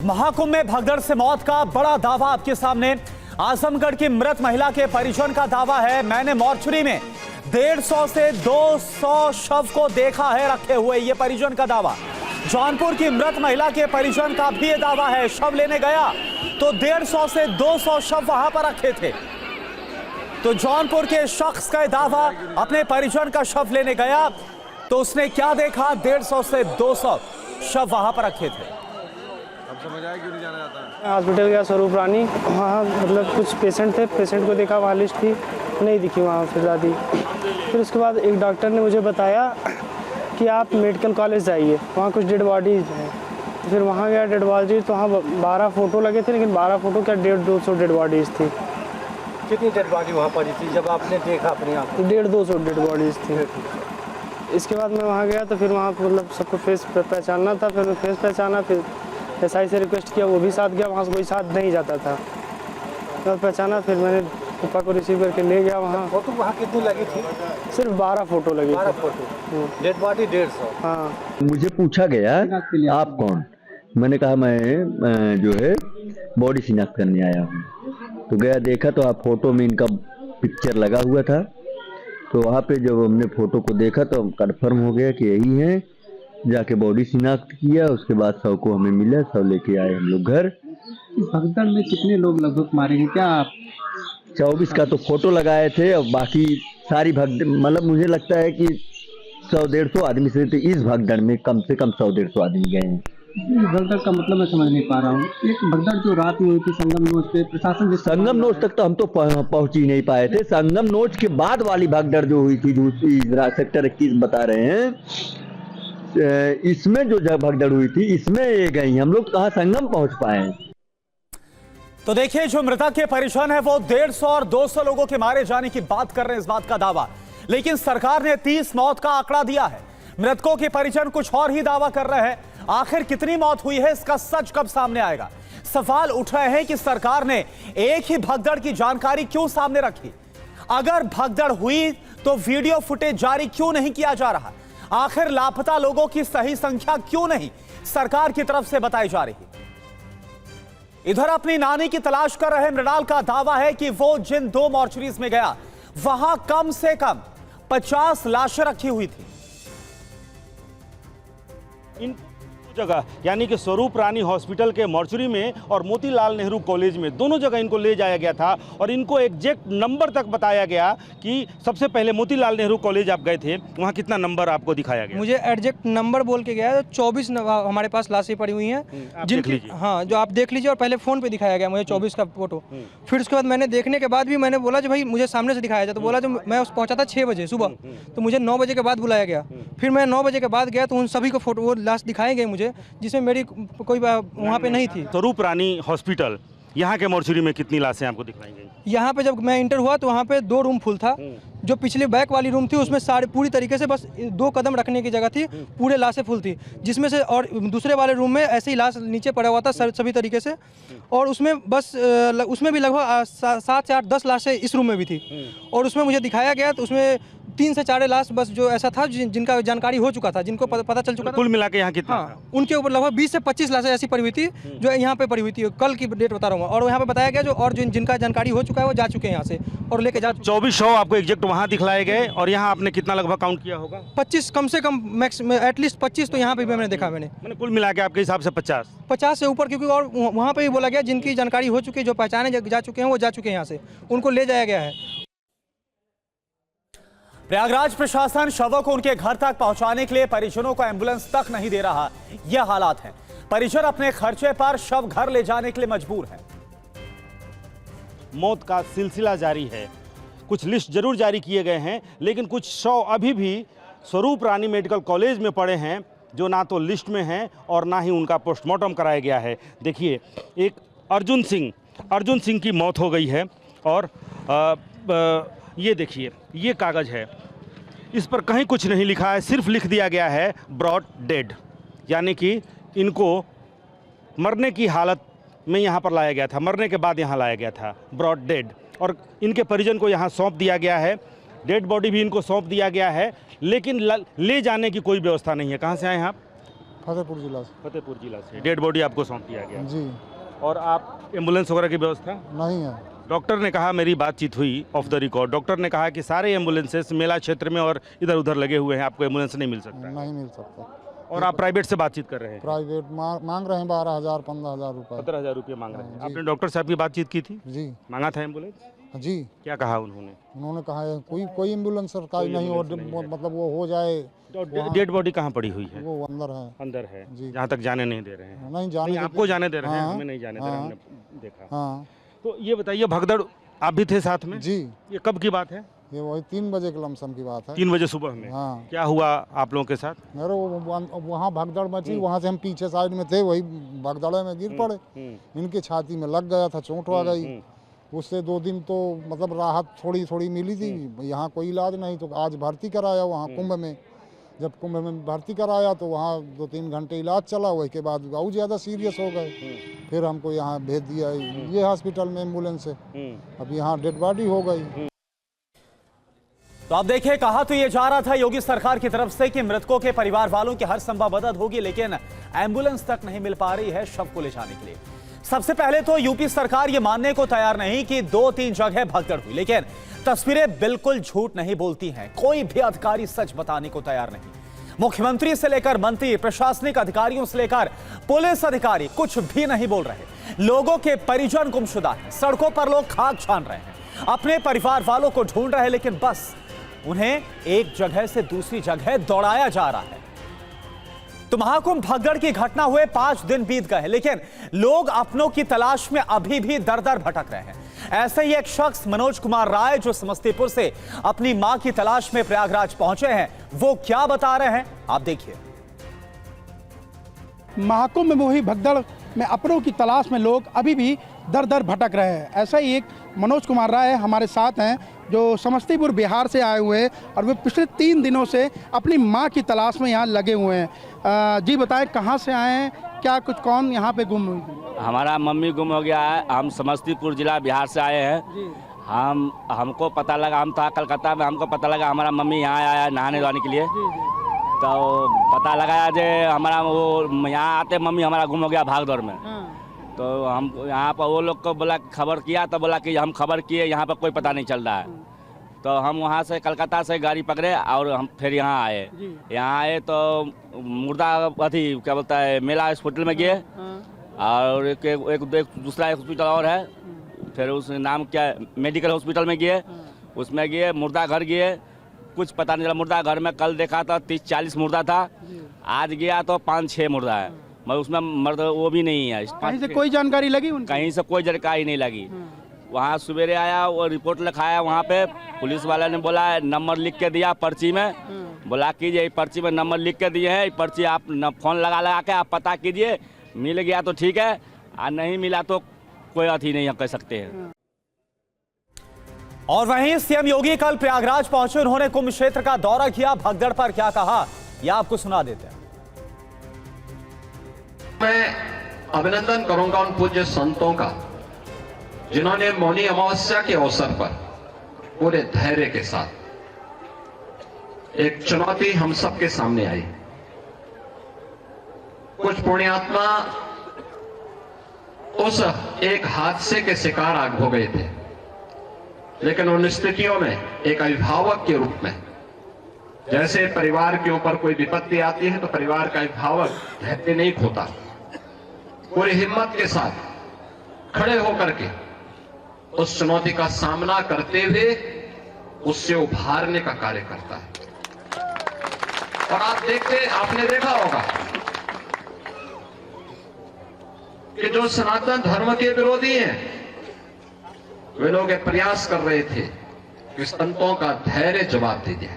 महाकुंभ में भगदड़ से मौत का बड़ा दावा आपके सामने। आजमगढ़ की मृत महिला के परिजन का दावा है, मैंने मॉर्चरी में 150 से 200 शव को देखा है रखे हुए। ये परिजन का दावा। जौनपुर की मृत महिला के परिजन का भी ये दावा है, शव लेने गया तो 150 से 200 शव वहां पर रखे थे। तो जौनपुर के शख्स का दावा, अपने परिजन का शव लेने गया तो उसने क्या देखा, 150 से 200 शव वहां पर रखे थे। समझ आया क्यों नहीं जाना जाता है? हॉस्पिटल गया स्वरूप रानी, वहाँ मतलब कुछ पेशेंट थे, पेशेंट को देखा, वहाँ लिस्ट थी, नहीं दिखी वहाँ फिर दादी। फिर उसके बाद एक डॉक्टर ने मुझे बताया कि आप मेडिकल कॉलेज जाइए, वहाँ कुछ डेड बॉडीज हैं। तो फिर वहाँ गया डेड बॉडीज, तो वहाँ 12 फ़ोटो लगे थे, लेकिन 12 फ़ोटो क्या 150-200 डेड बॉडीज़ थी। कितनी डेड बॉडी वहाँ पड़ी थी जब आपने देखा अपने आप? 150-200 डेड बॉडीज़ थी। इसके बाद मैं वहाँ गया तो फिर वहाँ मतलब सबको फेस पहचानना था, फिर फेस पहचाना, फिर एसआई से रिक्वेस्ट किया, वो भी साथ गया, वहाँ से कोई साथ नहीं जाता था। तो पहचाना, फिर मैंने पापा को रिसीव करके ले गया वहाँ। फोटो वहाँ कितनी लगी थी? सिर्फ 12 फ़ोटो लगी। 12 फोटो, डेड बॉडी 150। हाँ। मुझे पूछा गया आप कौन, मैंने कहा मैं जो है बॉडी शिनाख्त करने आया हूँ। तो गया, देखा तो आप फोटो में इनका पिक्चर लगा हुआ था। तो वहाँ पे जब हमने फोटो को देखा तो कंफर्म हो गया कि यही है। जाके बॉडी शिनाख्त किया, उसके बाद शव को हमें मिला, शव लेके आए हम लोग घर। इस भगदड़ में कितने लोग लगभग मारे हैं क्या आप? 24 का तो फोटो लगाए थे, और बाकी सारी भगदड़ मतलब मुझे लगता है कि 100-150 आदमी से, तो इस भगदड़ में कम से कम 100-150 आदमी गए हैं। इस भगदड़ का मतलब मैं समझ नहीं पा रहा हूँ। एक भगदड़ जो रात में हुई थी संगम नोच पे, प्रशासन संगम नोच तक तो हम तो पहुंच ही नहीं पाए थे। संगम नोच के बाद वाली भगदड़ जो हुई थी, दूसरी सेक्टर 21 बता रहे हैं, इसमें जो भगदड़ हुई थी इसमें ये गई, हम लोग कहाँ संगम पहुंच पाए। तो देखिए, जो मृतक के परिजन है वो 150 और 200 लोगों के मारे जाने की बात कर रहे हैं, इस बात का दावा। लेकिन सरकार ने 30 मौत का आंकड़ा दिया है। मृतकों के परिजन कुछ और ही दावा कर रहे हैं। आखिर कितनी मौत हुई है, इसका सच कब सामने आएगा? सवाल उठ रहे हैं कि सरकार ने एक ही भगदड़ की जानकारी क्यों सामने रखी? अगर भगदड़ हुई तो वीडियो फुटेज जारी क्यों नहीं किया जा रहा? आखिर लापता लोगों की सही संख्या क्यों नहीं सरकार की तरफ से बताई जा रही? इधर अपनी नानी की तलाश कर रहे मृणाल का दावा है कि वो जिन 2 मॉर्चरीज में गया वहां कम से कम 50 लाशें रखी हुई थी। इन जगह यानी कि स्वरूप रानी हॉस्पिटल के मॉर्चरी में और मोतीलाल नेहरू कॉलेज में, दोनों जगह इनको ले जाया गया था। और इनको एग्जैक्ट नंबर तक बताया गया कि सबसे पहले मोतीलाल नेहरू कॉलेज आप गए थे, वहाँ कितना नंबर आपको दिखाया गया? मुझे एग्जैक्ट नंबर बोल के गया है, 24 हमारे पास लाशें पड़ी हुई हैं, जिनकी हाँ जो आप देख लीजिए। और पहले फ़ोन पे दिखाया गया मुझे 24 का फोटो। फिर उसके बाद मैंने देखने के बाद भी मैंने बोला जो भाई मुझे सामने से दिखाया जाए, तो बोला जो मैं पहुँचा था 6 बजे सुबह, तो मुझे 9 बजे के बाद बुलाया गया। फिर मैं 9 बजे के बाद गया तो उन सभी को फोटो वो लाश दिखाए गए मुझे, जिसमें मेरी कोई वहाँ पे नहीं थी। स्वरूप रानी हॉस्पिटल यहाँ के मॉर्चरी में कितनी लाशें आपको दिखाई गई? यहाँ पे जब मैं इंटर हुआ तो वहाँ पे 2 रूम फुल था। जो पिछले बैक वाली रूम थी उसमें सारे पूरी तरीके से बस 2 कदम रखने की जगह थी, पूरे लाशें फुल थी। जिसमें से और दूसरे वाले रूम में ऐसे ही लाश नीचे पड़ा हुआ था सभी तरीके से। और उसमें बस उसमें भी लगभग 7 से 8 10 लाशें इस रूम में भी थी। और उसमें मुझे दिखाया गया तो उसमें 3 से 4 लाश बस जो ऐसा था जिनका जानकारी हो चुका था, जिनको पता चल चुका था। कुल मिला के यहाँ कितना? हाँ, उनके ऊपर लगभग 20 से 25 लाशें ऐसी पड़ी हुई थी जो यहाँ पे पड़ी हुई थी। कल की डेट बता रहा हूँ। और यहाँ पे बताया गया जो और जिनका जानकारी हो चुका है वो जा चुके हैं यहाँ से और लेके जा 24 शव आपको एग्जैक्ट वहाँ दिखलाए गए। और यहाँ आपने कितना लगभग काउंट किया होगा? 25 कम से कम मैक्सिमम एटलीस्ट 25 तो यहाँ पे भी मैंने देखा। मैंने कुल मिला के आपके हिसाब से 50 से ऊपर, क्योंकि और वहाँ पे भी बोला गया जिनकी जानकारी हो चुकी है, जो पहचाने जा चुके हैं वो जा चुके हैं यहाँ से, उनको ले जाया गया है। प्रयागराज प्रशासन शवों को उनके घर तक पहुंचाने के लिए परिजनों को एम्बुलेंस तक नहीं दे रहा। यह हालात हैं। परिजन अपने खर्चे पर शव घर ले जाने के लिए मजबूर है। मौत का सिलसिला जारी है। कुछ लिस्ट जरूर जारी किए गए हैं, लेकिन कुछ शव अभी भी स्वरूप रानी मेडिकल कॉलेज में पड़े हैं, जो ना तो लिस्ट में हैं और ना ही उनका पोस्टमार्टम कराया गया है। देखिए, एक अर्जुन सिंह की मौत हो गई है। और ये देखिए, ये कागज़ है, इस पर कहीं कुछ नहीं लिखा है, सिर्फ लिख दिया गया है ब्रॉड डेड, यानी कि इनको मरने की हालत में यहाँ पर लाया गया था, मरने के बाद यहाँ लाया गया था, ब्रॉड डेड। और इनके परिजन को यहाँ सौंप दिया गया है, डेड बॉडी भी इनको सौंप दिया गया है, लेकिन ले जाने की कोई व्यवस्था नहीं है। कहाँ से आए हैं आप? फतेहपुर जिला से। फतेहपुर जिला से डेड बॉडी आपको सौंप दिया गया जी। और आप एम्बुलेंस वगैरह की व्यवस्था नहीं है। डॉक्टर ने कहा, मेरी बातचीत हुई ऑफ द रिकॉर्ड, डॉक्टर ने कहा कि सारे एम्बुलेंसेस मेला क्षेत्र में और इधर उधर लगे हुए हैं, आपको एम्बुलेंस नहीं मिल सकता। नहीं मिल सकता। और आप प्राइवेट से बातचीत कर रहे हैं? प्राइवेट मांग रहे हैं 12,000 15,000 रुपये। 15,000 रुपये मांग रहे हैं। आपने डॉक्टर साहब की बातचीत की थी? जी। मांगा था एम्बुलेंस? जी। क्या कहा उन्होंने? उन्होंने कहा है कोई एम्बुलेंस सरकारी नहीं हो, मतलब वो हो जाए। डेड बॉडी कहाँ पड़ी हुई है? वो अंदर है। अंदर है, जी। जहाँ तक जाने नहीं दे रहे हैं? नहीं जाने आपको जाने दे रहे हैं, हमें नहीं जाने दे रहे, हमने देखा। हाँ। तो ये बताइए, भगदड़ आप भी थे साथ में? जी। ये कब की बात है? ये वही 3 बजे के लमसम की बात है। 3 बजे सुबह में? हाँ। क्या हुआ आप लोगों के साथ? मेरे वहाँ भगदड़ मची, वहाँ से हम पीछे साइड में थे, वही भगदड़ में गिर पड़े। इनके छाती में लग गया था, चोट आ गई। उससे 2 दिन तो मतलब राहत थोड़ी मिली थी। यहाँ कोई इलाज नहीं, तो आज भर्ती कराया वहाँ कुंभ में। जब कुंभ में भर्ती कराया तो वहाँ 2-3 घंटे इलाज चला, वही के बाद और ज़्यादा सीरियस हो गए। फिर हमको यहाँ भेज दिया ये हॉस्पिटल में एम्बुलेंस से। अब यहाँ डेड बॉडी हो गई। तो आप देखिए, कहा तो ये जा रहा था योगी सरकार की तरफ से कि मृतकों के परिवार वालों की हर संभव मदद होगी, लेकिन एम्बुलेंस तक नहीं मिल पा रही है शव को ले जाने के लिए। सबसे पहले तो यूपी सरकार ये मानने को तैयार नहीं कि 2-3 जगह भगदड़ हुई, लेकिन तस्वीरें बिल्कुल झूठ नहीं बोलती हैं। कोई भी अधिकारी सच बताने को तैयार नहीं। मुख्यमंत्री से लेकर मंत्री, प्रशासनिक अधिकारियों से लेकर पुलिस अधिकारी कुछ भी नहीं बोल रहे। लोगों के परिजन गुमशुदा हैं, सड़कों पर लोग खाक छान रहे हैं, अपने परिवार वालों को ढूंढ रहे हैं, लेकिन बस उन्हें एक जगह से दूसरी जगह दौड़ाया जा रहा है। तो महाकुंभ भगदड़ की घटना हुए 5 दिन बीत गए, लेकिन लोग अपनों की तलाश में अभी भी दर दर भटक रहे हैं। ऐसे ही एक शख्स मनोज कुमार राय, जो समस्तीपुर से अपनी मां की तलाश में प्रयागराज पहुंचे हैं, वो क्या बता रहे हैं आप देखिए। महाकुंभ में हुई भगदड़ में अपनों की तलाश में लोग अभी भी दर दर भटक रहे हैं। ऐसा ही एक मनोज कुमार राय हमारे साथ हैं, जो समस्तीपुर बिहार से आए हुए हैं और वे पिछले 3 दिनों से अपनी मां की तलाश में यहाँ लगे हुए हैं। जी बताएं, कहाँ से आए हैं, क्या कुछ कौन यहाँ पे गुम हुई थी? हमारा मम्मी गुम हो गया है। हम समस्तीपुर जिला बिहार से आए हैं। हमको पता लगा, हम था कलकत्ता में, हमको पता लगा हमारा मम्मी यहाँ आया है नहाने धोने के लिए। तो पता लगाया जो हमारा वो यहाँ आते मम्मी हमारा गुम हो गया भागदौड़ में। तो हम यहाँ पर वो लोग को बोला, खबर किया तो बोला कि हम खबर किए, यहाँ पर कोई पता नहीं चल रहा है। तो हम वहाँ से कलकत्ता से गाड़ी पकड़े और हम फिर यहाँ आए। यहाँ आए तो मुर्दा अथी क्या बोलता है मेला हॉस्पिटल में गए, और एक दूसरा हॉस्पिटल और है, फिर उस नाम क्या मेडिकल हॉस्पिटल में गए, उसमें गए, मुर्दा घर गए, कुछ पता नहीं चला। मुर्दा घर में कल देखा था 30-40 मुर्दा था, आज गया तो 5-6 मुर्दा है, मगर उसमें मर्द वो भी नहीं है। कहीं से कोई जानकारी लगी? कहीं से कोई जानकारी नहीं लगी। वहाँ सवेरे आया, वो रिपोर्ट लिखाया, वहाँ पे पुलिस वाले ने बोला नंबर लिख के दिया पर्ची में, बोला कीजिए पर्ची में नंबर लिख के दिए हैं, पर्ची आप फोन लगा के आप पता कीजिए, मिल गया तो ठीक है, और नहीं मिला तो कोई अथी नहीं कह सकते हैं। और वहीं सीएम योगी कल प्रयागराज पहुंचे, उन्होंने कुंभ क्षेत्र का दौरा किया। भगदड़ पर क्या कहा, यह आपको सुना देते हैं। मैं अभिनंदन करूंगा उन पूज्य संतों का, जिन्होंने मौनी अमावस्या के अवसर पर पूरे धैर्य के साथ, एक चुनौती हम सबके सामने आई। कुछ पुण्यात्मा उस एक हादसे के शिकार हो गए थे, लेकिन उन स्थितियों में एक अभिभावक के रूप में, जैसे परिवार के ऊपर कोई विपत्ति आती है तो परिवार का अभिभावक धैर्य नहीं खोता, पूरी हिम्मत के साथ खड़े होकर के उस चुनौती का सामना करते हुए उससे उभारने का कार्य करता है। और आपने देखा होगा कि जो सनातन धर्म के विरोधी हैं, वे लोग प्रयास कर रहे थे कि संतों का धैर्य जवाब दे दिया।